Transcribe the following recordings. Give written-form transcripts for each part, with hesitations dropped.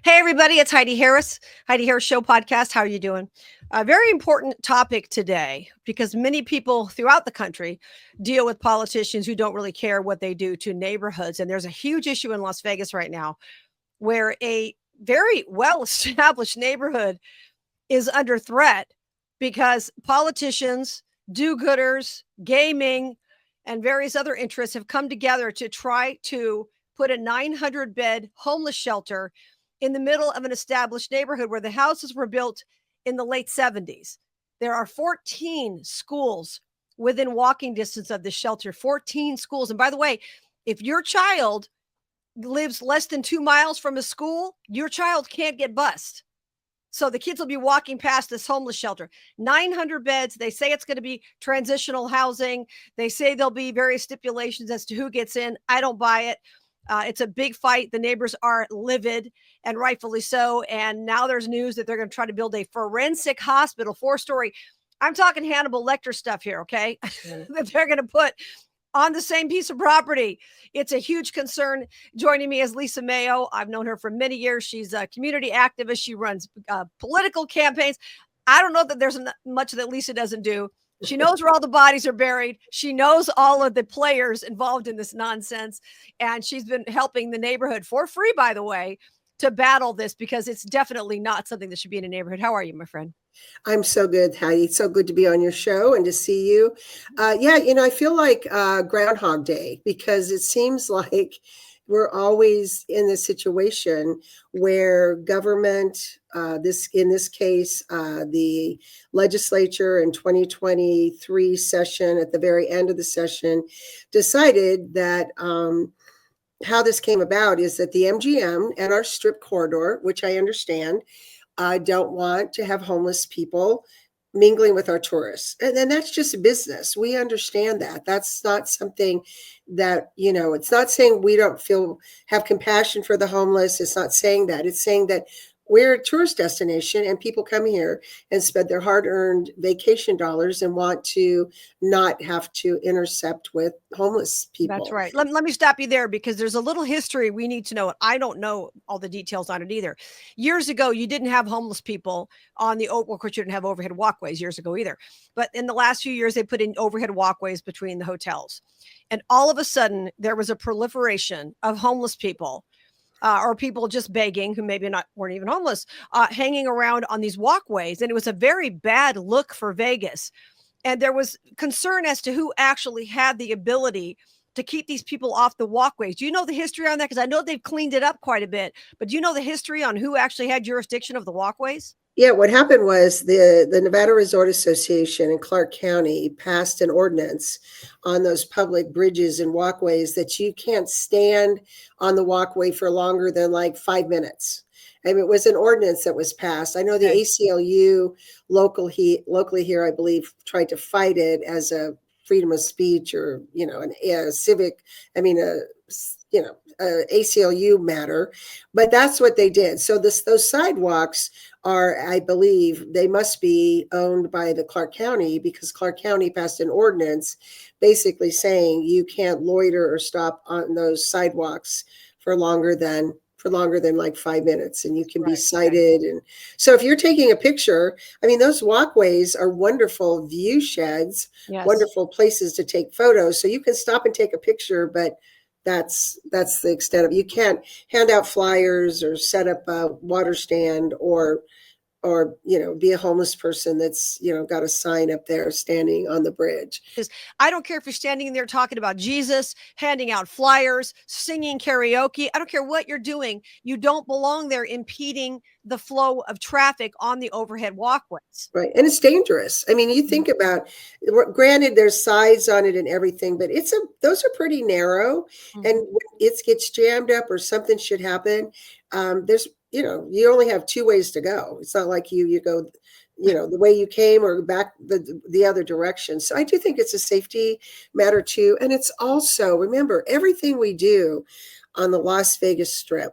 Hey, everybody, it's Heidi Harris, Heidi Harris Show podcast. How are you doing? A very important topic today because many people throughout the country deal with politicians who don't really care what they do to neighborhoods. And there's a huge issue in Las Vegas right now where a very well established neighborhood is under threat because politicians, do gooders, gaming, and various other interests have come together to try to put a 900-bed homeless shelter in the middle of an established neighborhood where the houses were built in the late 70s. There are 14 schools within walking distance of the shelter, 14 schools. And by the way, if your child lives less than 2 miles from a school, your child can't get bused. So the kids will be walking past this homeless shelter. 900 beds. They say it's going to be transitional housing. They say there'll be various stipulations as to who gets in. I don't buy it. It's a big fight. The neighbors are livid, and rightfully so. And now there's news that they're going to try to build a forensic hospital, 4-story. I'm talking Hannibal Lecter stuff here, okay? That they're going to put on the same piece of property. It's a huge concern. Joining me is Lisa Mayo. I've known her for many years. She's a community activist. She runs political campaigns. I don't know that there's much that Lisa doesn't do. She knows where all the bodies are buried. She knows all of the players involved in this nonsense. And she's been helping the neighborhood for free, by the way, to battle this because it's definitely not something that should be in a neighborhood. How are you, my friend? I'm so good, Heidi. It's so good to be on your show and to see you. I feel like Groundhog Day because it seems like we're always in this situation where government, in this case, the legislature in 2023 session, at the very end of the session, decided that how this came about is that the MGM and our strip corridor, which I understand, don't want to have homeless people mingling with our tourists. And then that's just business. We understand that. That's not something that, it's not saying we don't have compassion for the homeless. It's not saying that. It's saying that we're a tourist destination and people come here and spend their hard-earned vacation dollars and want to not have to intercept with homeless people. That's right. Let me stop you there because there's a little history we need to know. I don't know all the details on it either. Years ago, you didn't have homeless people on the, well, of course, you didn't have overhead walkways years ago either. But in the last few years, they put in overhead walkways between the hotels. And all of a sudden, there was a proliferation of homeless people or people just begging who maybe weren't even homeless, hanging around on these walkways. And it was a very bad look for Vegas. And there was concern as to who actually had the ability to keep these people off the walkways. Do you know the history on that? Because I know they've cleaned it up quite a bit, but do you know the history on who actually had jurisdiction of the walkways? Yeah, what happened was the Nevada Resort Association in Clark County passed an ordinance on those public bridges and walkways that you can't stand on the walkway for longer than like 5 minutes. I mean, it was an ordinance that was passed. I know the ACLU locally here, I believe, tried to fight it as a freedom of speech or, a civic, ACLU matter, but that's what they did. So those sidewalks are, I believe, they must be owned by the Clark County because Clark County passed an ordinance basically saying you can't loiter or stop on those sidewalks for longer than like 5 minutes, and you can be cited. And so if you're taking a picture, I mean, those walkways are wonderful view sheds, wonderful places to take photos. So you can stop and take a picture, but that's the extent of it. You can't hand out flyers or set up a water stand or be a homeless person that's got a sign up there standing on the bridge. I don't care if you're standing there talking about Jesus, handing out flyers, singing karaoke. I don't care what you're doing. You don't belong there impeding the flow of traffic on the overhead walkways. Right. And it's dangerous. I mean, you think about, granted, there's sides on it and everything, but those are pretty narrow. Mm-hmm. And when it gets jammed up or something should happen, there's, you only have 2 ways to go. It's not like you go, the way you came or back the other direction. So I do think it's a safety matter too. And it's also, remember, everything we do on the Las Vegas Strip,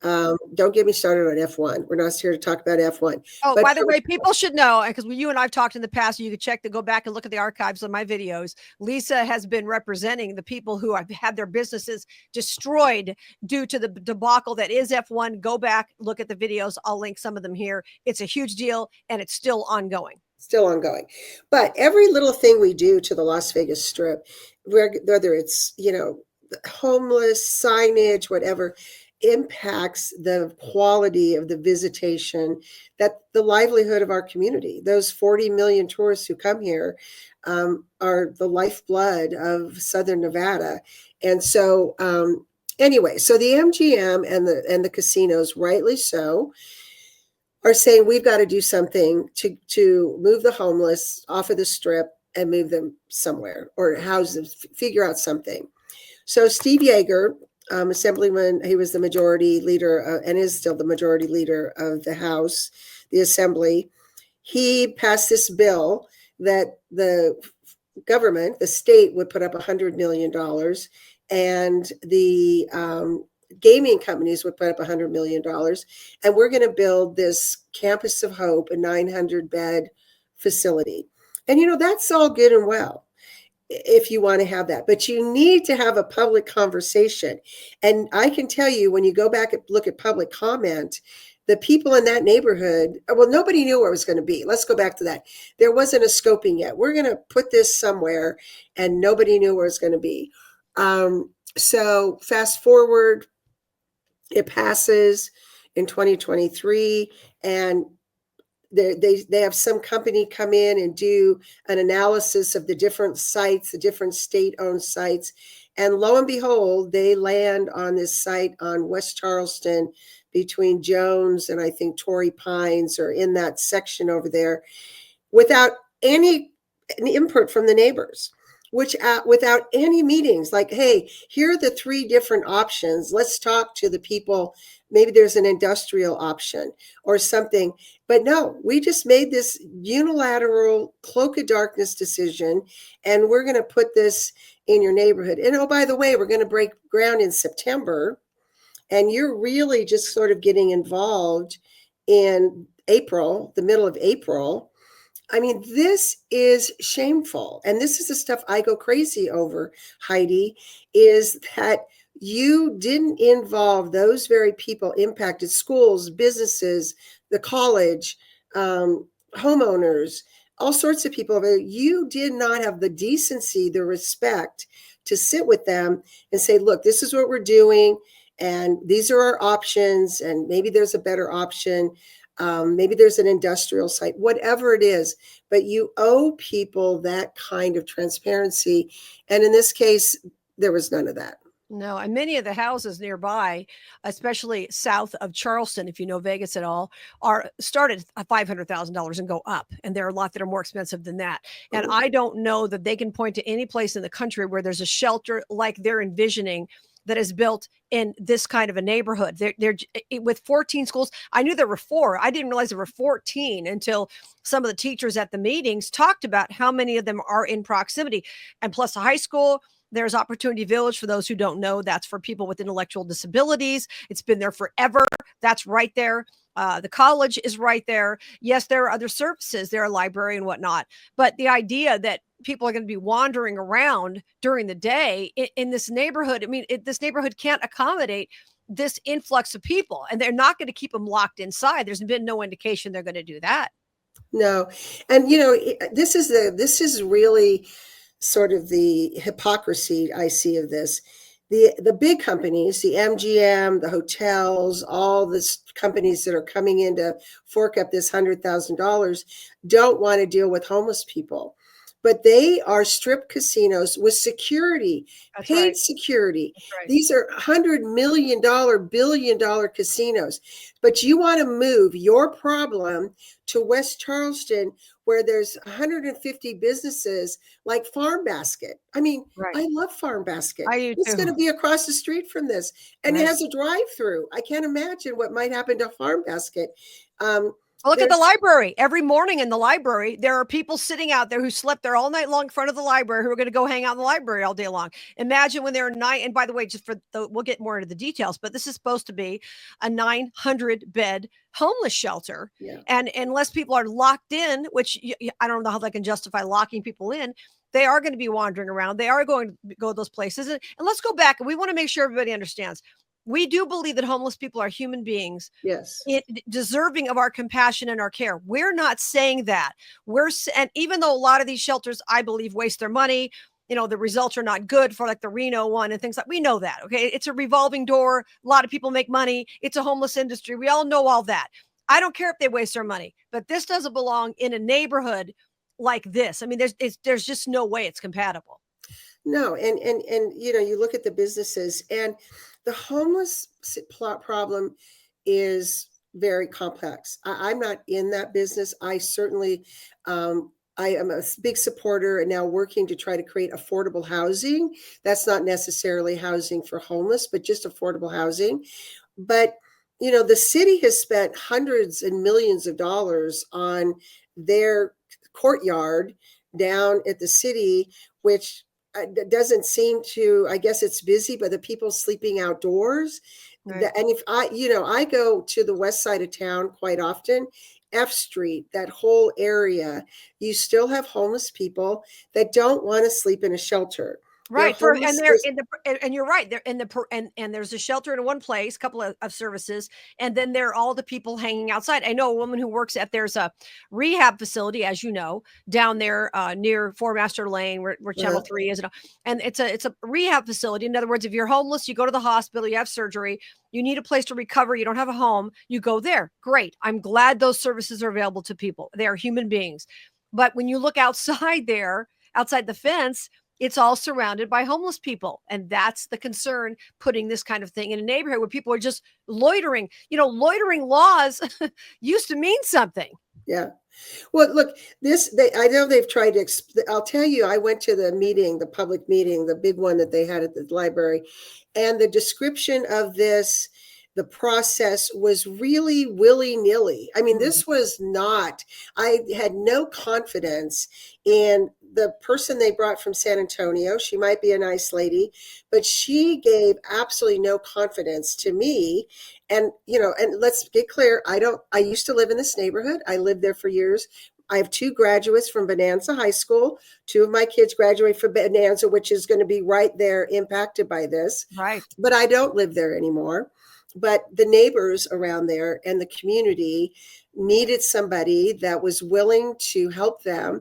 Don't get me started on F1. We're not here to talk about F1. Oh, But by the way, people should know, because you and I've talked in the past, you can go back and look at the archives of my videos. Lisa has been representing the people who have had their businesses destroyed due to the debacle that is F1. Go back, look at the videos. I'll link some of them here. It's a huge deal, and it's still ongoing. Still ongoing. But every little thing we do to the Las Vegas Strip, whether it's, homeless, signage, whatever, impacts the quality of the visitation, that the livelihood of our community. Those 40 million tourists who come here are the lifeblood of Southern Nevada. And so anyway, so the MGM and the casinos, rightly so, are saying we've got to do something to move the homeless off of the Strip and move them somewhere, or house them, figure out something. So Steve Yeager, Assemblyman, he was the majority leader and is still the majority leader of the House, the Assembly. He passed this bill that the government, the state, would put up $100 million, and the gaming companies would put up $100 million. And we're going to build this Campus of Hope, a 900-bed facility. And, that's all good and well if you want to have that, but you need to have a public conversation. And I can tell you, when you go back and look at public comment, the people in that neighborhood, well, nobody knew where it was going to be. Let's go back to that. There wasn't a scoping yet. We're going to put this somewhere, and nobody knew where it's going to be. So fast forward, it passes in 2023, and they have some company come in and do an analysis of the different sites, the different state-owned sites. And lo and behold, they land on this site on West Charleston between Jones and I think Torrey Pines, or in that section over there, without any input from the neighbors, without any meetings. Like, hey, here are the 3 different options. Let's talk to the people. Maybe there's an industrial option or something. But no, we just made this unilateral cloak of darkness decision, and we're going to put this in your neighborhood. And oh, by the way, we're going to break ground in September, and you're really just sort of getting involved in April, the middle of April. I mean, this is shameful. And this is the stuff I go crazy over, Heidi, is that you didn't involve those very people impacted: schools, businesses, the college, homeowners, all sorts of people. You did not have the decency, the respect to sit with them and say, look, this is what we're doing, and these are our options, and maybe there's a better option. Maybe there's an industrial site, whatever it is, but you owe people that kind of transparency. And in this case, there was none of that. No, and many of the houses nearby, especially south of Charleston, if you know Vegas at all, are started at $500,000 and go up. And there are a lot that are more expensive than that. And I don't know that they can point to any place in the country where there's a shelter like they're envisioning that is built in this kind of a neighborhood. They're with 14 schools. I knew there were 4. I didn't realize there were 14 until some of the teachers at the meetings talked about how many of them are in proximity. And plus a high school. There's Opportunity Village. For those who don't know, that's for people with intellectual disabilities. It's been there forever. That's right there. The college is right there. Yes, there are other services. There are a library and whatnot. But the idea that people are going to be wandering around during the day in this neighborhood, I mean, this neighborhood can't accommodate this influx of people, and they're not going to keep them locked inside. There's been no indication they're going to do that. No. And, this is really sort of the hypocrisy I see of this. The big companies, the MGM, the hotels, all the companies that are coming in to fork up this $100,000 don't want to deal with homeless people. But they are strip casinos with security, That's paid right. security. That's right. These are $100 million, billion-dollar casinos. But you want to move your problem to West Charleston, where there's 150 businesses like Farm Basket. I mean, Right. I love Farm Basket. I do It's too. going to be across the street from this. And Right. it has a drive-through. I can't imagine what might happen to Farm Basket. Look at the library. Every morning in the library, there are people sitting out there who slept there all night long in front of the library who are going to go hang out in the library all day long. Imagine when they're nine. And by the way, we'll get more into the details, but this is supposed to be a 900 bed homeless shelter. Yeah. And unless people are locked in, which I don't know how they can justify locking people in, they are going to be wandering around. They are going to go to those places. And let's go back. And we want to make sure everybody understands. We do believe that homeless people are human beings. Yes. Deserving of our compassion and our care. We're not saying that. And even though a lot of these shelters, I believe, waste their money, the results are not good for like the Reno one and things like, we know that. Okay. It's a revolving door. A lot of people make money. It's a homeless industry. We all know all that. I don't care if they waste their money, but this doesn't belong in a neighborhood like this. I mean, there's just no way it's compatible. No. And, you look at the businesses, and the homeless problem is very complex. I'm not in that business. I certainly, I am a big supporter and now working to try to create affordable housing. That's not necessarily housing for homeless, but just affordable housing. But, the city has spent hundreds and millions of dollars on their courtyard down at the city, which doesn't seem to, I guess it's busy, but the people sleeping outdoors. Right. And if I go to the west side of town quite often, F Street, that whole area, you still have homeless people that don't want to sleep in a shelter. Right. And you're right. They're in and there's a shelter in one place, a couple of services, and then there are all the people hanging outside. I know a woman who works there's a rehab facility, as you know, down there near Four Master Lane where Channel 3 is. And it's a rehab facility. In other words, if you're homeless, you go to the hospital, you have surgery, you need a place to recover, you don't have a home, you go there. Great. I'm glad those services are available to people. They are human beings. But when you look outside the fence, it's all surrounded by homeless people. And that's the concern, putting this kind of thing in a neighborhood where people are just loitering. Loitering laws used to mean something. Yeah. Well, look, I know they've tried to, I'll tell you, I went to the public meeting, the big one that they had at the library, and the description of this, the process was really willy-nilly. I mean, this was not, I had no confidence in the person they brought from San Antonio. She might be a nice lady, but she gave absolutely no confidence to me. And, and let's get clear. I used to live in this neighborhood. I lived there for years. I have 2 graduates from Bonanza High School. 2 of my kids graduate from Bonanza, which is going to be right there impacted by this. Right. But I don't live there anymore. But the neighbors around there and the community needed somebody that was willing to help them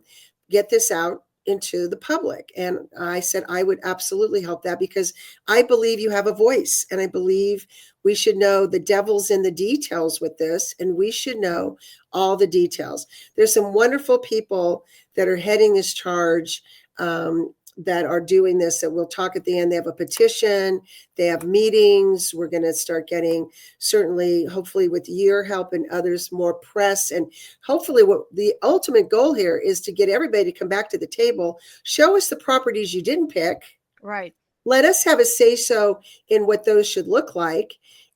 get this out into the public. And I said, I would absolutely help that, because I believe you have a voice, and I believe we should know the devil's in the details with this, and we should know all the details. There's some wonderful people that are heading this charge, that are doing this, that we'll talk at the end. They have a petition, they have meetings. We're going to start getting, certainly, hopefully with your help and others, more press. And hopefully what the ultimate goal here is to get everybody to come back to the table, show us the properties you didn't pick. Right. Let us have a say-so in what those should look like.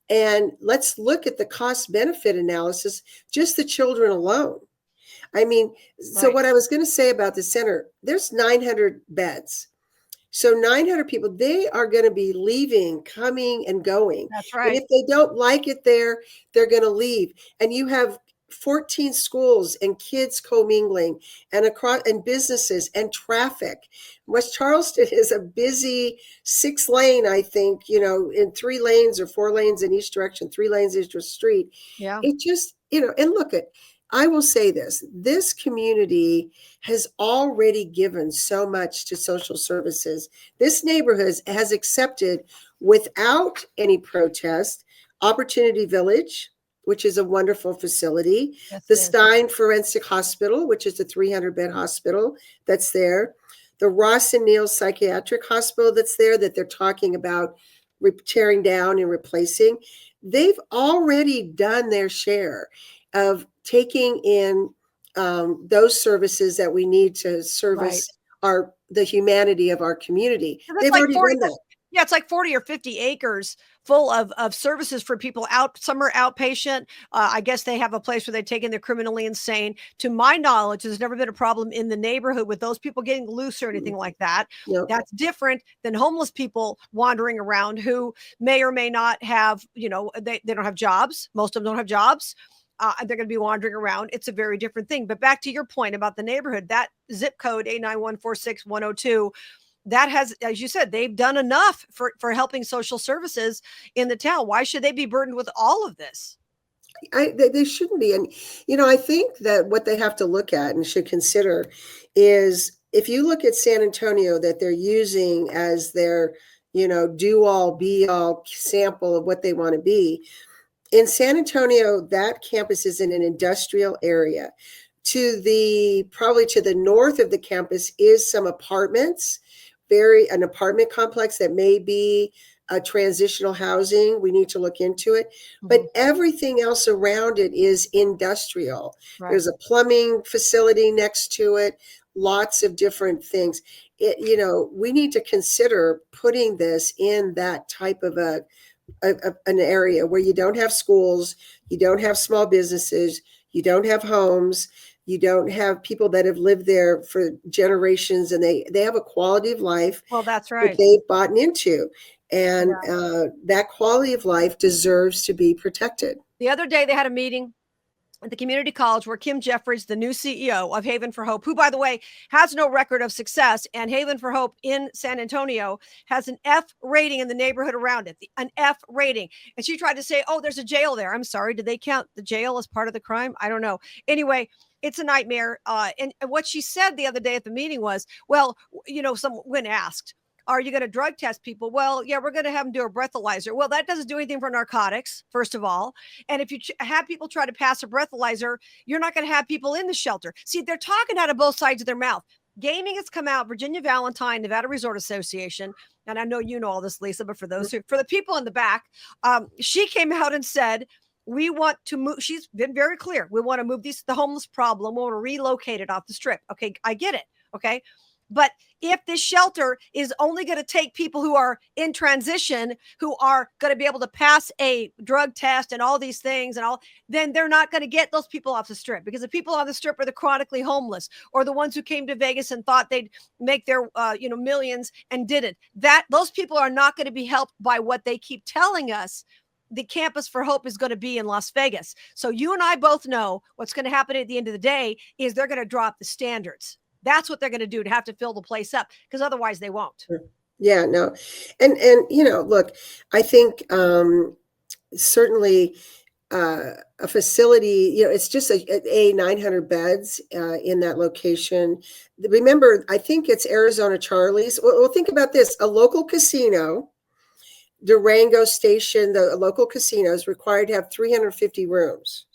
And let's look at the cost benefit analysis, just the children alone. I mean, so What I was going to say about the center, there's 900 beds. So 900 people, they are going to be leaving, coming and going. That's right. And if they don't like it there, they're going to leave. And you have 14 schools and kids commingling and across, and businesses and traffic. West Charleston is a busy 6-lane, I think, in 3 lanes or 4 lanes in each direction, 3 lanes each street. Yeah. It just, and look at, I will say this community has already given so much to social services. This neighborhood has accepted, without any protest, Opportunity Village, which is a wonderful facility, the Stein Forensic Hospital, which is a 300-bed hospital that's there, the Ross and Neal Psychiatric Hospital that's there, that they're talking about tearing down and replacing. They've already done their share of taking in those services that we need to service the humanity of our community. They've already done that. Yeah, it's like 40 or 50 acres full of services for people out. Some are outpatient. I guess they have a place where they take in the criminally insane. To my knowledge, there's never been a problem in the neighborhood with those people getting loose or anything like that. Yep. That's different than homeless people wandering around who may or may not have, they don't have jobs. Most of them don't have jobs. They're going to be wandering around. It's a very different thing. But back to your point about the neighborhood, that zip code 89146-102, that has, as you said, they've done enough for helping social services in the town. Why should they be burdened with all of this? They shouldn't be. And, I think that what they have to look at and should consider is, if you look at San Antonio, that they're using as their, do all, be all sample of what they want to be. In San Antonio, that campus is in an industrial area. Probably to the north of the campus is some apartments, an apartment complex that may be a transitional housing. We need to look into it. But everything else around it is industrial. Right. There's a plumbing facility next to it, lots of different things. We need to consider putting this in that type of an area where you don't have schools, you don't have small businesses, you don't have homes, you don't have people that have lived there for generations, and they have a quality of life. Well, that's right. That they've bought into. And that quality of life deserves to be protected. The other day they had a meeting at the community college where Kim Jeffries, the new CEO of Haven for Hope, who, by the way, has no record of success, and Haven for Hope in San Antonio has an F rating in the neighborhood around it, an F rating. And she tried to say, oh, there's a jail there. I'm sorry. Did they count the jail as part of the crime? I don't know. Anyway, it's a nightmare. And what she said the other day at the meeting was, well, when asked, are you going to drug test people? Well, yeah, we're going to have them do a breathalyzer. Well, that doesn't do anything for narcotics, first of all. And if you have people try to pass a breathalyzer, you're not going to have people in the shelter. See, they're talking out of both sides of their mouth. Gaming has come out, Virginia Valentine, Nevada Resort Association. And I know you know all this, Lisa, but for the people in the back, she came out and said, we want to move. She's been very clear. We want to move the homeless problem. We want to relocate it off the strip. Okay, I get it. Okay. But if this shelter is only going to take people who are in transition, who are going to be able to pass a drug test and all these things then they're not going to get those people off the strip, because the people on the strip are the chronically homeless, or the ones who came to Vegas and thought they'd make their, millions and didn't. Those people are not going to be helped by what they keep telling us the Campus for Hope is going to be in Las Vegas. So you and I both know what's going to happen at the end of the day is they're going to drop the standards. That's what they're going to do, to have to fill the place up, because otherwise they won't. Yeah, no. And look, I think certainly a facility, it's just a 900 beds in that location. Remember, I think it's Arizona Charlie's. Well, think about this. A local casino, Durango Station, the local casino is required to have 350 rooms.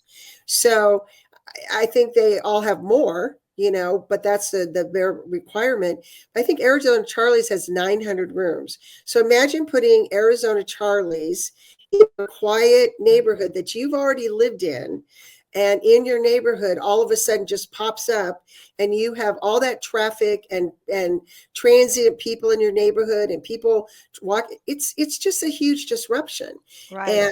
So I think they all have more, but that's the bare requirement. I think Arizona Charlie's has 900 rooms. So imagine putting Arizona Charlie's in a quiet neighborhood that you've already lived in, and in your neighborhood all of a sudden just pops up, and you have all that traffic and transient people in your neighborhood, and people walk. It's just a huge disruption. Right.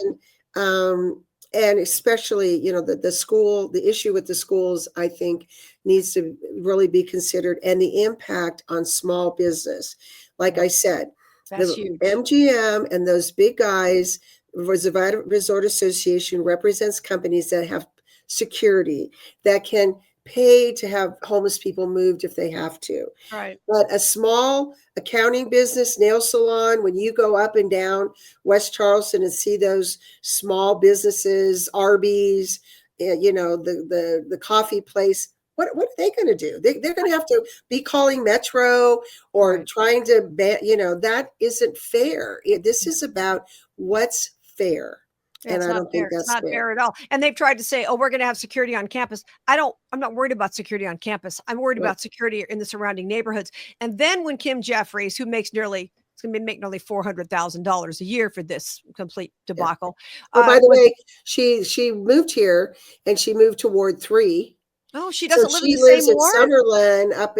And especially, the issue with the schools, I think, needs to really be considered, and the impact on small business. Like I said, that's the huge. MGM and those big guys, Nevada Resort Association represents companies that have security, that can pay to have homeless people moved if they have to. Right. But a small accounting business, nail salon, when you go up and down West Charleston and see those small businesses, Arby's, the coffee place, what are they going to do? They're going to have to be calling Metro or trying to that isn't fair. This is about what's fair. Yeah, and I don't think that's fair at all. And they've tried to say, oh, we're going to have security on campus. I'm not worried about security on campus. I'm worried about security in the surrounding neighborhoods. And then when Kim Jeffries, who makes nearly $400,000 a year for this complete debacle. By the way, she moved here, and she moved to Ward 3. Oh, she So doesn't live in she the same lives in ward? Summerlin up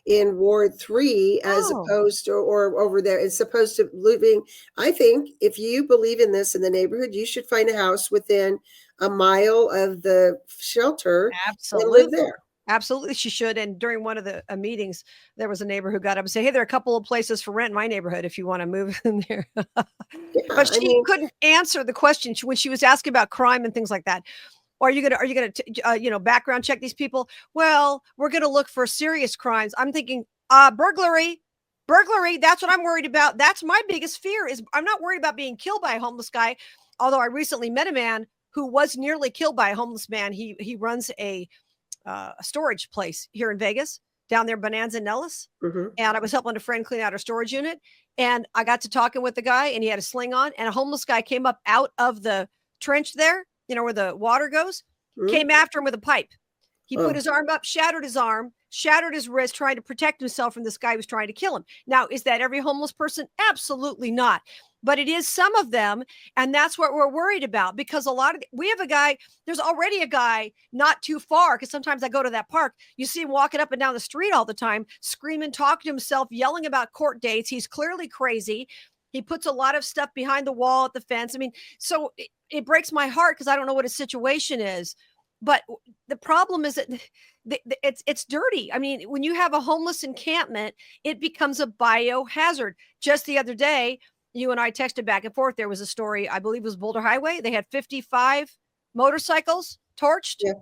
in Ward 3 as Oh, opposed to, or over there, as opposed to living. I think if you believe in this in the neighborhood, you should find a house within a mile of the shelter and live absolutely. there. Absolutely, she should. And during one of the meetings, there was a neighbor who got up and said, "Hey, there are a couple of places for rent in my neighborhood if you want to move in there." Yeah, But I she mean, couldn't answer the question when she was asking about crime and things like that. Are you gonna background check these people? Well, we're gonna look for serious crimes. I'm thinking, burglary, burglary. That's what I'm worried about. That's my biggest fear. Is I'm not worried about being killed by a homeless guy. Although I recently met a man who was nearly killed by a homeless man. He runs a storage place here in Vegas, down there, Bonanza Nellis. mhm. And I was helping a friend clean out her storage unit. And I got to talking with the guy, and he had a sling on, and a homeless guy came up out of the trench there, where the water goes, Mhm. came after him with a pipe. He put Oh, his arm up, shattered his arm, shattered his wrist, trying to protect himself from this guy who was trying to kill him. Now, is that every homeless person? Absolutely not. But it is some of them. And that's what we're worried about, because we have a guy, there's already a guy not too far. Cause sometimes I go to that park, you see him walking up and down the street all the time, screaming, talking to himself, yelling about court dates. He's clearly crazy. He puts a lot of stuff behind the wall at the fence. I mean, so it breaks my heart because I don't know what his situation is. But the problem is that it's dirty. I mean, when you have a homeless encampment, it becomes a biohazard. Just the other day, you and I texted back and forth. There was a story, I believe it was Boulder Highway. They had 55 motorcycles torched. yeah,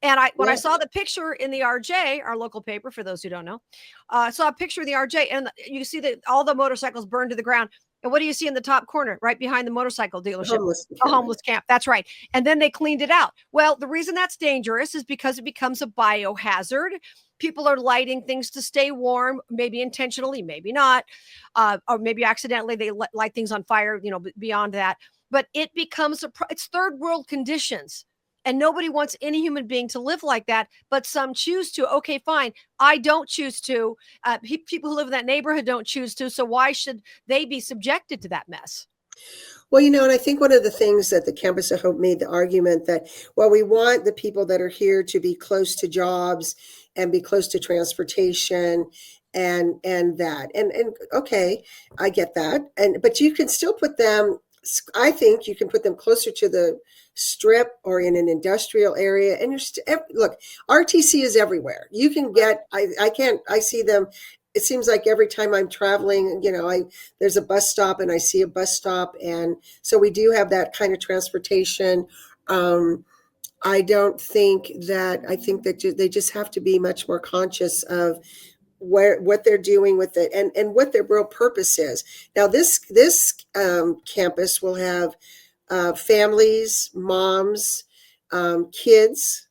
And when I yeah. saw the picture in the RJ, our local paper, for those who don't know, I saw a picture of the RJ, and you see that all the motorcycles burned to the ground. And what do you see in the top corner, right behind the motorcycle dealership? Homeless A encampment. homeless camp. That's right. And then they cleaned it out. Well, the reason that's dangerous is because it becomes a biohazard. People are lighting things to stay warm, maybe intentionally, maybe not, or maybe accidentally they light things on fire. Beyond that, but it becomes it's third world conditions. And nobody wants any human being to live like that, but some choose to. Okay, fine. I don't choose to. People who live in that neighborhood don't choose to. So why should they be subjected to that mess? Well, and I think one of the things that the Campus of Hope made the argument that, well, we want the people that are here to be close to jobs and be close to transportation and that. And okay, I get that. But you can still put them, I think you can put them closer to the strip or in an industrial area. And look, RTC is everywhere. You can get, I see them. It seems like every time I'm traveling, there's a bus stop and I see a bus stop. And so we do have that kind of transportation. I think that they just have to be much more conscious of what they're doing with it and what their real purpose is. Now, this campus will have families, moms, kids,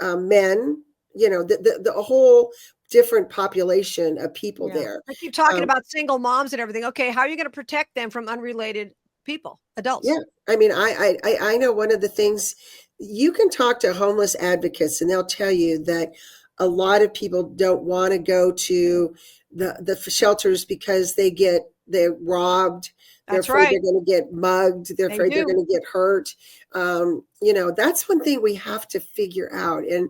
men, the whole different population of people Yeah. there. I keep talking Um, about single moms and everything. Okay, how are you going to protect them from unrelated people, adults? yeah, I mean, I know one of the things you can talk to homeless advocates, and they'll tell you that a lot of people don't want to go to the shelters because they're robbed. They're That's afraid they're right. going to get mugged. They're They afraid they're do. going to get hurt. That's one thing we have to figure out. And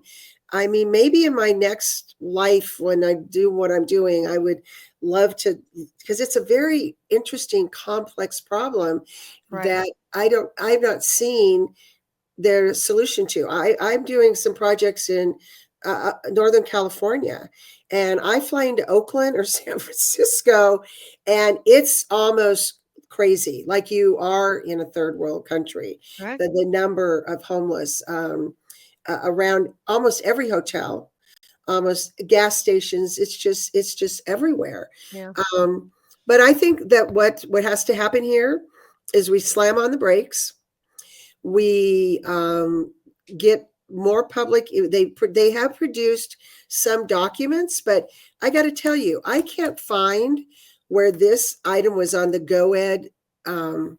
I mean, maybe in my next life, when I do what I'm doing, I would love to, because it's a very interesting, complex problem Right. that I've not seen their solution to. I'm doing some projects in Northern California, and I fly into Oakland or San Francisco, and it's almost crazy, like you are in a third world country. Right. The number of homeless around almost every hotel, almost gas stations. It's just everywhere. Yeah. But I think that what has to happen here is we slam on the brakes. We get more public. They have produced some documents, but I got to tell you, I can't find where this item was on the GoEd. And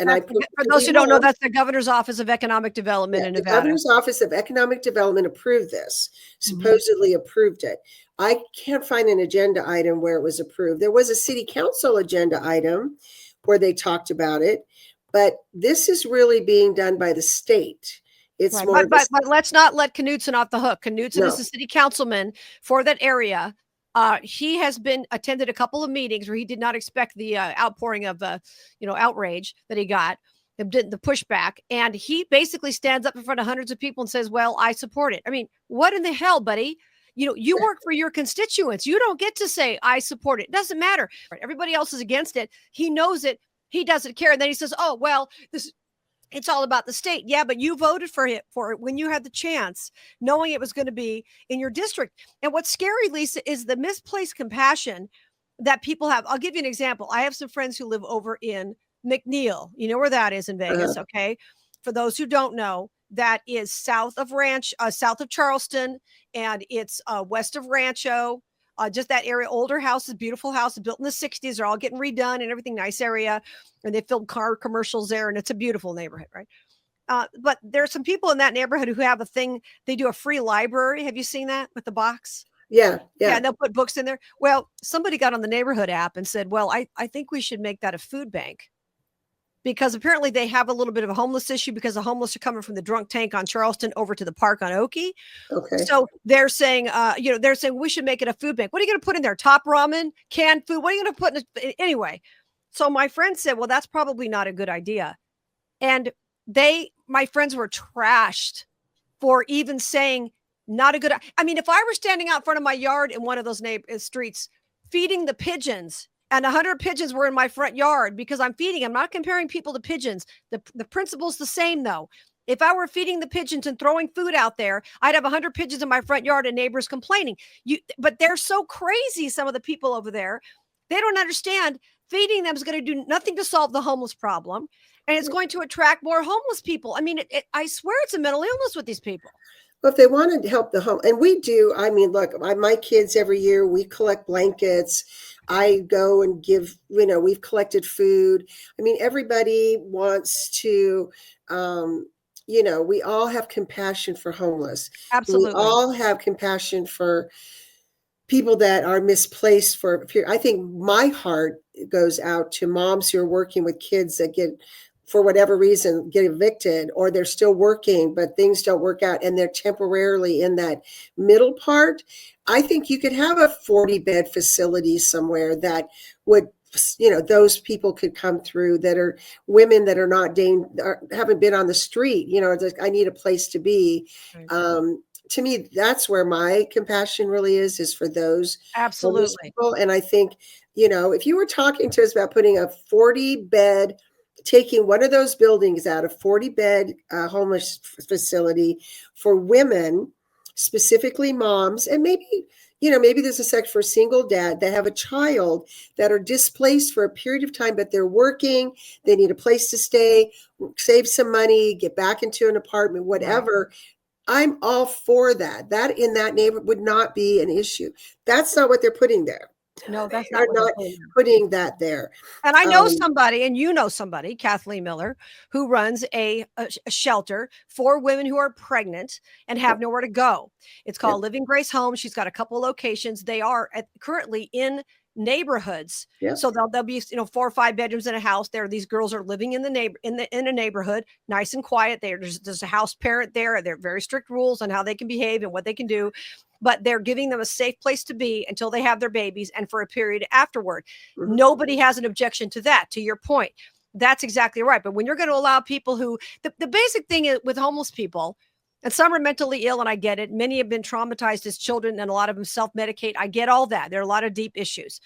I put For those who don't know, that's the governor's office of economic development in the Nevada. governor's office of economic development approved this, Mhm. supposedly approved it. I can't find an agenda item where it was approved. There was a city council agenda item where they talked about it, but this is really being done by the state. It's Right. more of a, But let's not let Knudsen off the hook. Knudsen is no. the city councilman for that area. He has been attended a couple of meetings where he did not expect the outpouring of outrage that he got, the pushback, and he basically stands up in front of hundreds of people and says, "Well, I support it." I mean, what in the hell, buddy? You work for your constituents. You don't get to say I support it. It doesn't matter. Everybody else is against it. He knows it. He doesn't care. And then he says, "Oh, well, it's all about the state." Yeah, but you voted for it when you had the chance, knowing it was going to be in your district. And what's scary, Lisa, is the misplaced compassion that people have. I'll give you an example. I have some friends who live over in McNeil. You know where that is in Vegas, okay? For those who don't know, that is south of Charleston, and it's west of Rancho. Just that area, older houses, beautiful houses built in the 60s. They're all getting redone and everything, nice area. And they filmed car commercials there, and it's a beautiful neighborhood, right? But there are some people in that neighborhood who have a thing. They do a free library. Have you seen that with the box? Yeah. Yeah, and they'll put books in there. Well, somebody got on the neighborhood app and said, well, I think we should make that a food bank. Because apparently they have a little bit of a homeless issue because the homeless are coming from the drunk tank on Charleston over to the park on Okie. Okay. So they're saying, we should make it a food bank. What are you going to put in there? Top ramen, canned food? What are you going to put in it? Anyway, so my friend said, well, that's probably not a good idea. And my friends were trashed for even saying not a good. I mean, if I were standing out front of my yard in one of those streets feeding the pigeons, and 100 pigeons were in my front yard because I'm feeding. I'm not comparing people to pigeons. The principle's the same, though. If I were feeding the pigeons and throwing food out there, I'd have 100 pigeons in my front yard and neighbors complaining. But they're so crazy, some of the people over there. They don't understand feeding them is going to do nothing to solve the homeless problem, and it's going to attract more homeless people. I mean, I swear it's a mental illness with these people. Well, if they want to help the home, and we do, I mean, look, my kids every year, we collect blankets. I go and give, we've collected food. I mean, everybody wants to, we all have compassion for homeless. Absolutely. We all have compassion for people that are misplaced I think my heart goes out to moms who are working with kids that for whatever reason, get evicted, or they're still working, but things don't work out and they're temporarily in that middle part. I think you could have a 40-bed facility somewhere that would, those people could come through that are women that are not haven't been on the street. It's like, I need a place to be. Right. To me, that's where my compassion really is for those. Absolutely. People. And I think, if you were talking to us about putting a 40-bed, taking one of those buildings out, a 40-bed homeless facility for women, specifically moms, and maybe there's a section for a single dad that have a child that are displaced for a period of time, but they're working, they need a place to stay, save some money, get back into an apartment, whatever. Right. I'm all for that. That in that neighborhood would not be an issue. That's not what they're putting there. No, that's not putting that there. And I know somebody, and you know somebody, Kathleen Miller, who runs a shelter for women who are pregnant and have nowhere to go. It's called Living Grace Home. She's got a couple of locations. They are currently in neighborhoods. Yep. So there'll be 4 or 5 bedrooms in a house there. These girls are living in a neighborhood, nice and quiet. There's a house parent there. There are very strict rules on how they can behave and what they can do. But they're giving them a safe place to be until they have their babies and for a period afterward. Mm-hmm. Nobody has an objection to that, to your point. That's exactly right. But when you're going to allow people who, the basic thing is with homeless people, and some are mentally ill, and I get it. Many have been traumatized as children, and a lot of them self-medicate. I get all that. There are a lot of deep issues.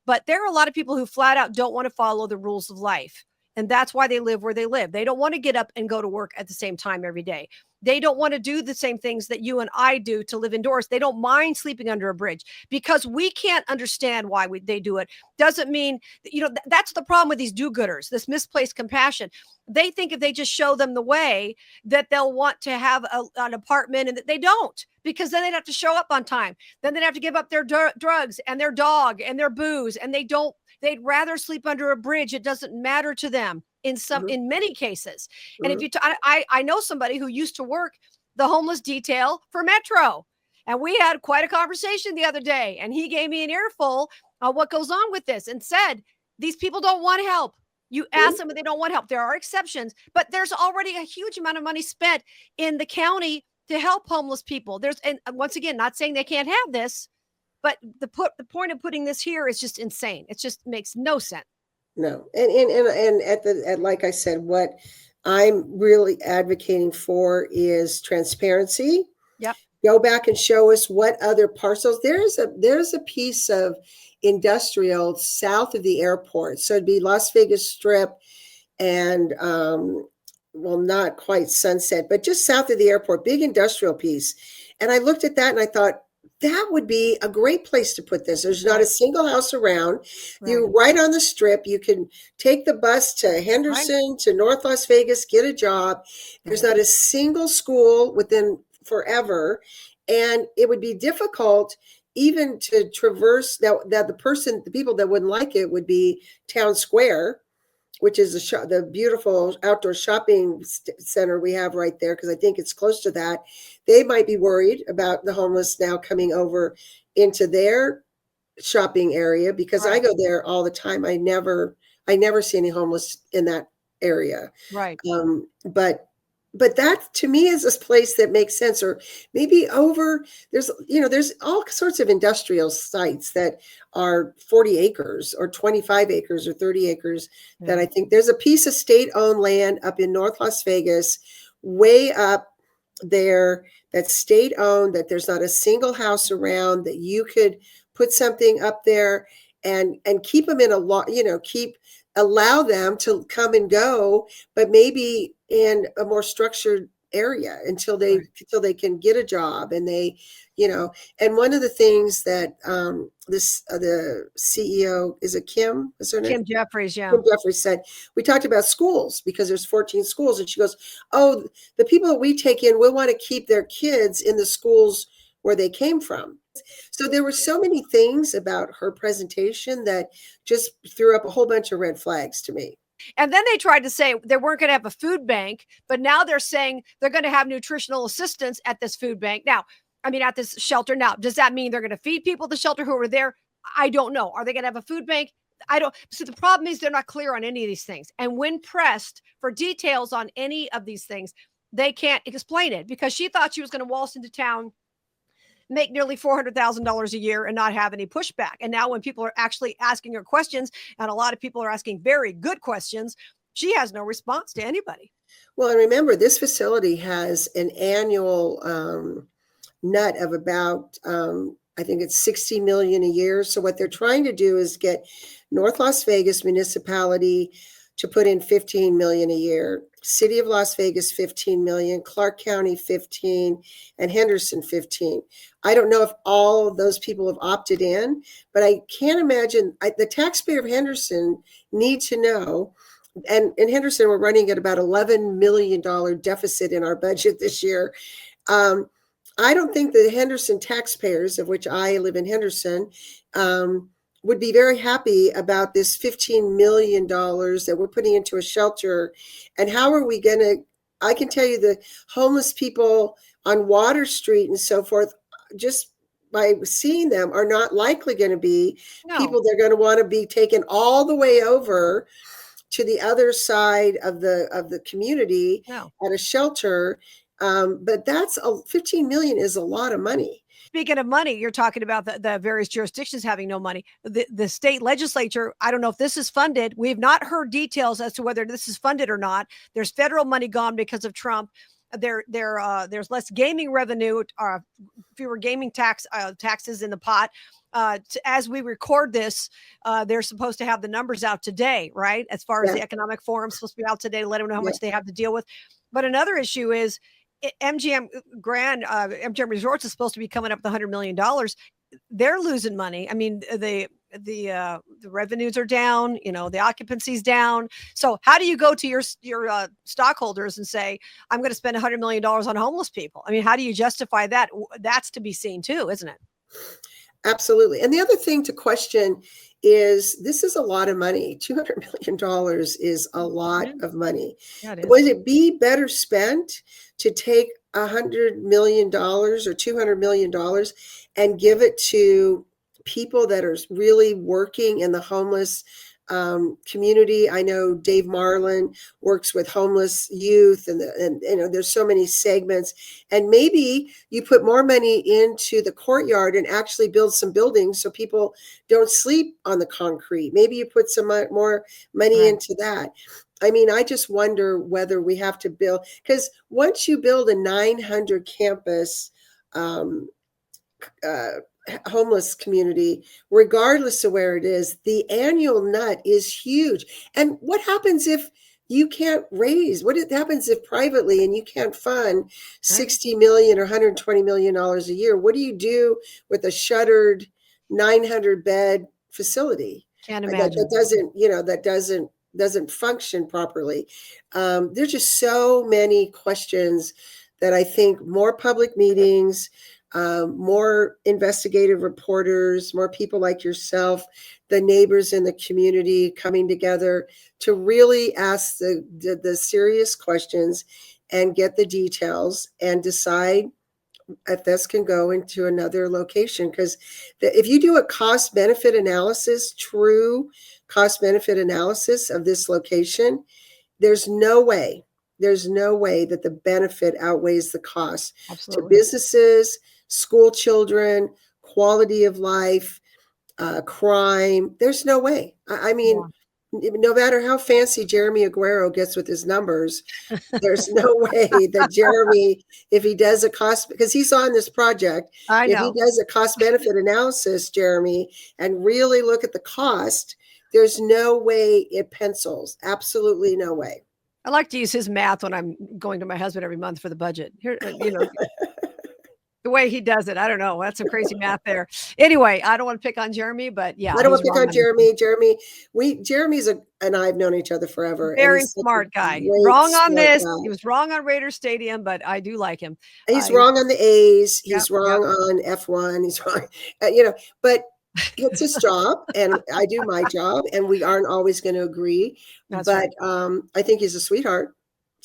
But there are a lot of people who flat out don't want to follow the rules of life. And that's why they live where they live. They don't want to get up and go to work at the same time every day. They don't want to do the same things that you and I do to live indoors. They don't mind sleeping under a bridge because we can't understand why they do it. Doesn't mean, that's the problem with these do-gooders, this misplaced compassion. They think if they just show them the way that they'll want to have an apartment, and they don't, because then they'd have to show up on time. Then they'd have to give up their drugs and their dog and their booze. And they'd rather sleep under a bridge. It doesn't matter to them in many cases. And if I know somebody who used to work the homeless detail for Metro, and we had quite a conversation the other day, and he gave me an earful on what goes on with this and said, these people don't want help. You ask them and they don't want help. There are exceptions, but there's already a huge amount of money spent in the county to help homeless people. And once again, not saying they can't have this, but the point of putting this here is just insane. It just makes no sense. No. And like I said, what I'm really advocating for is transparency. Yep. Go back and show us what other parcels. There's a piece of industrial south of the airport. So it'd be Las Vegas Strip and well, not quite Sunset, but just south of the airport, big industrial piece. And I looked at that and I thought, that would be a great place to put this. There's not a single house around. Right. You're right on the strip. You can take the bus to Henderson, to North Las Vegas, get a job. There's not a single school within forever. And it would be difficult even to traverse that the people that wouldn't like it would be Town Square, which is the beautiful outdoor shopping center we have right there, because I think it's close to that. They might be worried about the homeless now coming over into their shopping area, because I go there all the time. I never see any homeless in that area. Right. But that to me is a place that makes sense. Or maybe there's all sorts of industrial sites that are 40 acres or 25 acres or 30 acres that I think there's a piece of state-owned land up in North Las Vegas, way up there, that's state-owned, that there's not a single house around, that you could put something up there and keep them in allow them to come and go, but maybe in a more structured area until they can get a job. And they, and one of the things that the CEO, is it Kim? Is her name? Kim Jeffries, yeah. Kim Jeffries said, we talked about schools because there's 14 schools. And she goes, oh, the people that we take in, we'll want to keep their kids in the schools where they came from. So there were so many things about her presentation that just threw up a whole bunch of red flags to me. And then they tried to say they weren't going to have a food bank, but now they're saying they're going to have nutritional assistance at this food bank. Now, at this shelter. Now, does that mean they're going to feed people at the shelter who are there? I don't know. Are they going to have a food bank? I don't. So the problem is they're not clear on any of these things. And when pressed for details on any of these things, they can't explain it, because she thought she was going to waltz into town, make nearly $400,000 a year and not have any pushback. And now when people are actually asking her questions, and a lot of people are asking very good questions, she has no response to anybody. Well, and remember, this facility has an annual nut of about, I think it's $60 million a year. So what they're trying to do is get North Las Vegas municipality to put in $15 million a year, City of Las Vegas, $15 million, Clark County, 15, and Henderson, 15. I don't know if all of those people have opted in, but I can't imagine the taxpayer of Henderson need to know. And in Henderson, we're running at about $11 million deficit in our budget this year. I don't think the Henderson taxpayers, of which I live in Henderson, would be very happy about this $15 million that we're putting into a shelter. And how are we going to, I can tell you the homeless people on Water Street and so forth, just by seeing them, are not likely going to be people that are going to want to be taken all the way over to the other side of the community at a shelter. But that's $15 million is a lot of money. Speaking of money, you're talking about the various jurisdictions having no money. The state legislature, I don't know if this is funded. We've not heard details as to whether this is funded or not. There's federal money gone because of Trump. There's less gaming revenue, fewer gaming taxes in the pot. As we record this, they're supposed to have the numbers out today, right? As far as the economic forum is supposed to be out today, let them know how much they have to deal with. But another issue is MGM Resorts is supposed to be coming up with $100 million. They're losing money. I mean, the revenues are down, the occupancy's down. So how do you go to your stockholders and say, I'm going to spend $100 million on homeless people? I mean, how do you justify that? That's to be seen too, isn't it? Absolutely. And the other thing to question is, this is a lot of money. $200 million is a lot of money. Yeah, would it be better spent to take $100 million or $200 million and give it to people that are really working in the homeless community. I know Dave Marlin works with homeless youth, and there's so many segments. And maybe you put more money into the courtyard and actually build some buildings so people don't sleep on the concrete. Maybe you put some more money into that. I mean, I just wonder whether we have to build, because once you build a 900 campus homeless community, regardless of where it is, the annual nut is huge. And what happens if you can't raise? What happens if privately and you can't fund $60 million or $120 million a year? What do you do with a shuttered 900 bed facility? Can't imagine. That doesn't function properly. There's just so many questions that I think more public meetings, more investigative reporters, more people like yourself, the neighbors in the community coming together to really ask the serious questions and get the details and decide if this can go into another location. Because if you do a cost-benefit analysis, true cost-benefit analysis of this location, there's no way that the benefit outweighs the cost. Absolutely. To businesses, school children, quality of life, crime. There's no way. I mean, no matter how fancy Jeremy Aguero gets with his numbers, there's no way that Jeremy, if he does a cost, because he's on this project, if he does a cost benefit analysis, Jeremy, and really look at the cost, there's no way it pencils. Absolutely no way. I like to use his math when I'm going to my husband every month for the budget. Here, the way he does it, I don't know. That's some crazy math there. Anyway, I don't want to pick on Jeremy, but yeah. I don't want to pick on Jeremy. Jeremy's and I've known each other forever. Very smart guy. Wrong on this. He was wrong on Raider Stadium, but I do like him. He's wrong on the A's. He's wrong on F1. He's wrong, but it's his job and I do my job and we aren't always going to agree. That's right. I think he's a sweetheart.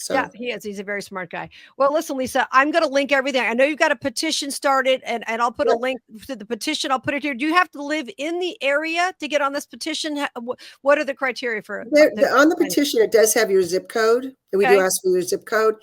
So. Yeah, he is. He's a very smart guy. Well, listen, Lisa, I'm going to link everything. I know you've got a petition started and I'll put a link to the petition. I'll put it here. Do you have to live in the area to get on this petition? What are the criteria for it? On the petition, it does have your zip code. And we do ask for your zip code.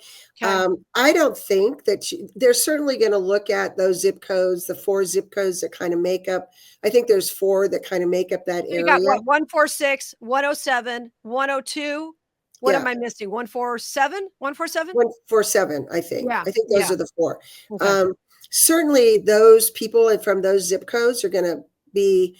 Okay. I don't think that they're certainly going to look at those zip codes, the 4 zip codes that kind of make up. I think there's 4 that kind of make up that area. You got 146, 107, 102. What am I missing? 147? 147? 147, I think. Yeah. I think those are the 4. Okay. Certainly those people from those zip codes are going to be,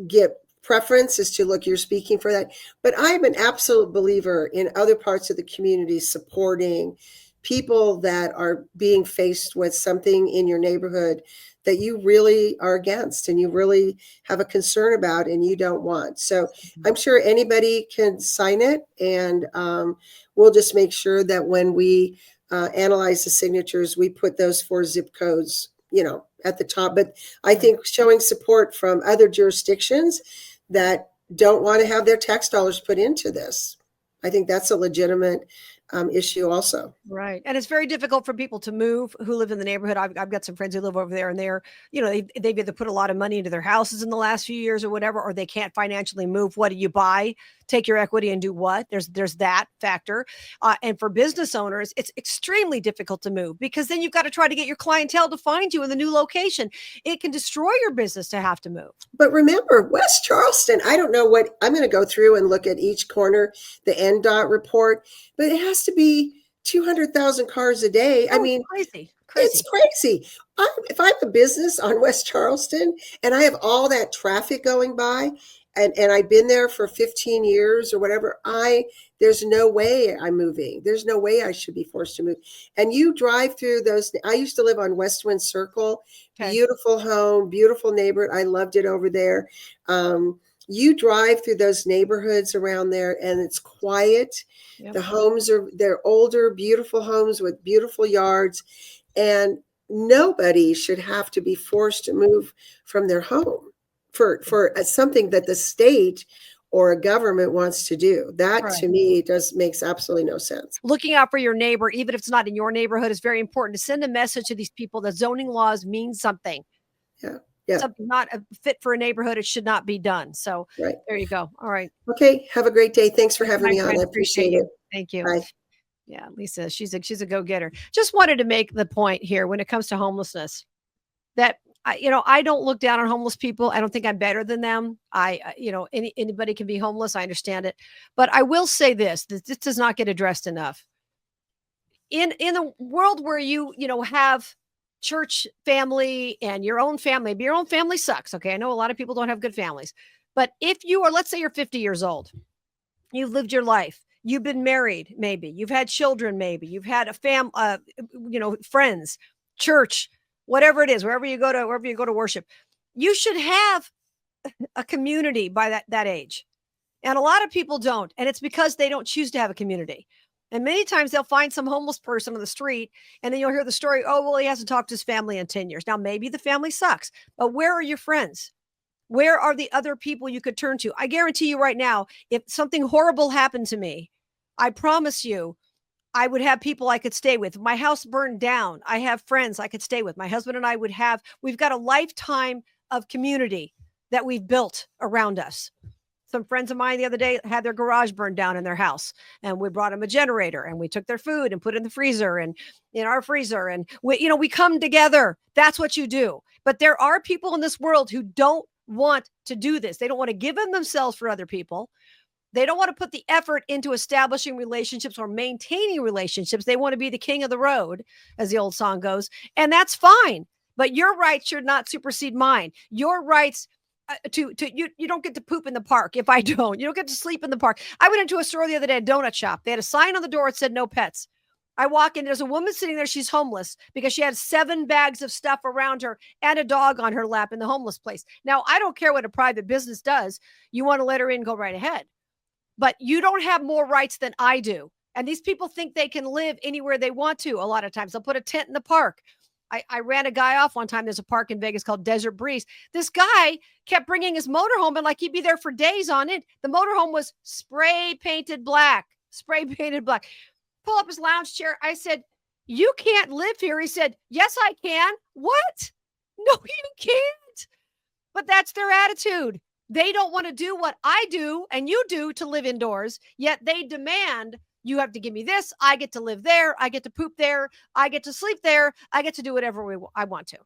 get preference as to, look, you're speaking for that. But I'm an absolute believer in other parts of the community supporting people that are being faced with something in your neighborhood that you really are against and you really have a concern about and you don't want. So I'm sure anybody can sign it, and we'll just make sure that when we analyze the signatures, we put those 4 zip codes, at the top. But I think showing support from other jurisdictions that don't want to have their tax dollars put into this, I think that's a legitimate issue also. Right. And it's very difficult for people to move who live in the neighborhood. I've got some friends who live over there and they've either put a lot of money into their houses in the last few years or whatever, or they can't financially move. What do you buy? Take your equity and do what? There's that factor. And for business owners, it's extremely difficult to move because then you've got to try to get your clientele to find you in the new location. It can destroy your business to have to move. But remember, West Charleston, I don't know what, I'm going to go through and look at each corner, the NDOT report, but it has to be 200,000 cars a day. I mean, crazy. It's crazy. If I have a business on West Charleston and I have all that traffic going by and I've been there for 15 years or whatever, there's no way I'm moving. There's no way I should be forced to move. And you drive through those. I used to live on Westwind Circle, beautiful home, beautiful neighborhood. I loved it over there. You drive through those neighborhoods around there and it's quiet. Yep. The homes they're older, beautiful homes with beautiful yards, and nobody should have to be forced to move from their home for something that the state or a government wants to do. That to me makes absolutely no sense. Looking out for your neighbor, even if it's not in your neighborhood, is very important to send a message to these people that zoning laws mean something. Yeah. something not fit for a neighborhood, it should not be done. So Right. there you go. All right. Okay. Have a great day. Thanks for having me on. I Appreciate appreciate you. it. Thank you. Bye. Yeah, Lisa, she's a go-getter. Just wanted to make the point here when it comes to homelessness that I don't look down on homeless people. I don't think I'm better than them. Anybody can be homeless. I understand it. But I will say this does not get addressed enough. In a world where you have church family and your own family, but your own family sucks. Okay. I know a lot of people don't have good families, but if you are, let's say you're 50 years old, you've lived your life, you've been married, maybe you've had children, maybe you've had a friends, church, whatever it is, wherever you go to worship, you should have a community by that age. And a lot of people don't. And it's because they don't choose to have a community. And many times they'll find some homeless person on the street and then you'll hear the story. Oh, well, he hasn't talked to his family in 10 years. Now, maybe the family sucks, but where are your friends? Where are the other people you could turn to? I guarantee you right now, if something horrible happened to me, I promise you, I would have people I could stay with. If my house burned down, I have friends I could stay with. My husband and I we've got a lifetime of community that we've built around us. Some friends of mine the other day had their garage burned down in their house, and we brought them a generator and we took their food and put it in the freezer and in our freezer. And we come together. That's what you do. But there are people in this world who don't want to do this. They don't want to give in themselves for other people. They don't want to put the effort into establishing relationships or maintaining relationships. They want to be the king of the road, as the old song goes. And that's fine. But your rights should not supersede mine. Your rights you don't get to poop in the park. If I don't, you don't get to sleep in the park. I went into a store the other day, a donut shop. They had a sign on the door that said no pets. I walk in, there's a woman sitting there. She's homeless because she had 7 bags of stuff around her and a dog on her lap in the homeless place. Now, I don't care what a private business does. You want to let her in, go right ahead. But you don't have more rights than I do. And these people think they can live anywhere they want to. A lot of times they'll put a tent in the park. I ran a guy off one time. There's a park in Vegas called Desert Breeze. This guy kept bringing his motorhome and like he'd be there for days on it. The motorhome was spray painted black. Pull up his lounge chair. I said, you can't live here. He said, yes, I can. What? No, you can't. But that's their attitude. They don't want to do what I do and you do to live indoors, yet they demand you have to give me this. I get to live there. I get to poop there. I get to sleep there. I get to do whatever I want to.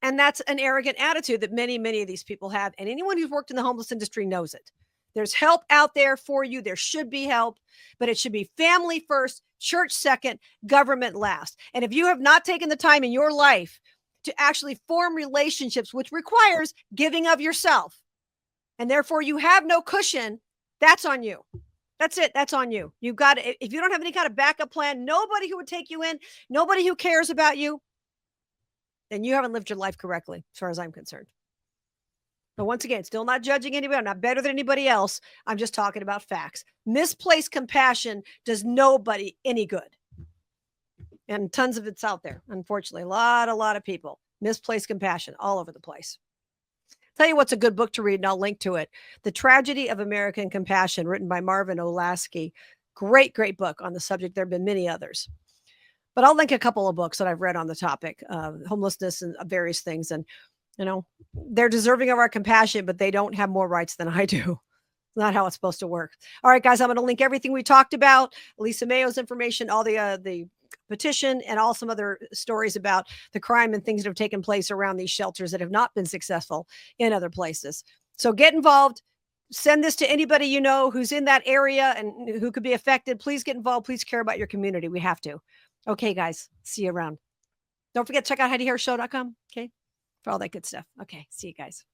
And that's an arrogant attitude that many, many of these people have. And anyone who's worked in the homeless industry knows it. There's help out there for you. There should be help, but it should be family first, church second, government last. And if you have not taken the time in your life to actually form relationships, which requires giving of yourself, and therefore you have no cushion, that's on you. That's it. That's on you. You've got to, if you don't have any kind of backup plan, nobody who would take you in, nobody who cares about you, then you haven't lived your life correctly, as far as I'm concerned. But once again, still not judging anybody. I'm not better than anybody else. I'm just talking about facts. Misplaced compassion does nobody any good. And tons of it's out there. Unfortunately, a lot of people. Misplaced compassion all over the place. Tell you what's a good book to read, and I'll link to it. The Tragedy of American Compassion, written by Marvin Olasky. Great book on the subject. There have been many others. But I'll link a couple of books that I've read on the topic, homelessness and various things. And, they're deserving of our compassion, but they don't have more rights than I do. It's not how it's supposed to work. All right, guys, I'm going to link everything we talked about, Lisa Mayo's information, all the petition, and all some other stories about the crime and things that have taken place around these shelters that have not been successful in other places. So get involved. Send this to anybody you know who's in that area and who could be affected. Please get involved. Please care about your community. We have to. Okay, guys. See you around. Don't forget to check out HeidiHarrisShow.com. Okay, for all that good stuff. Okay, see you guys.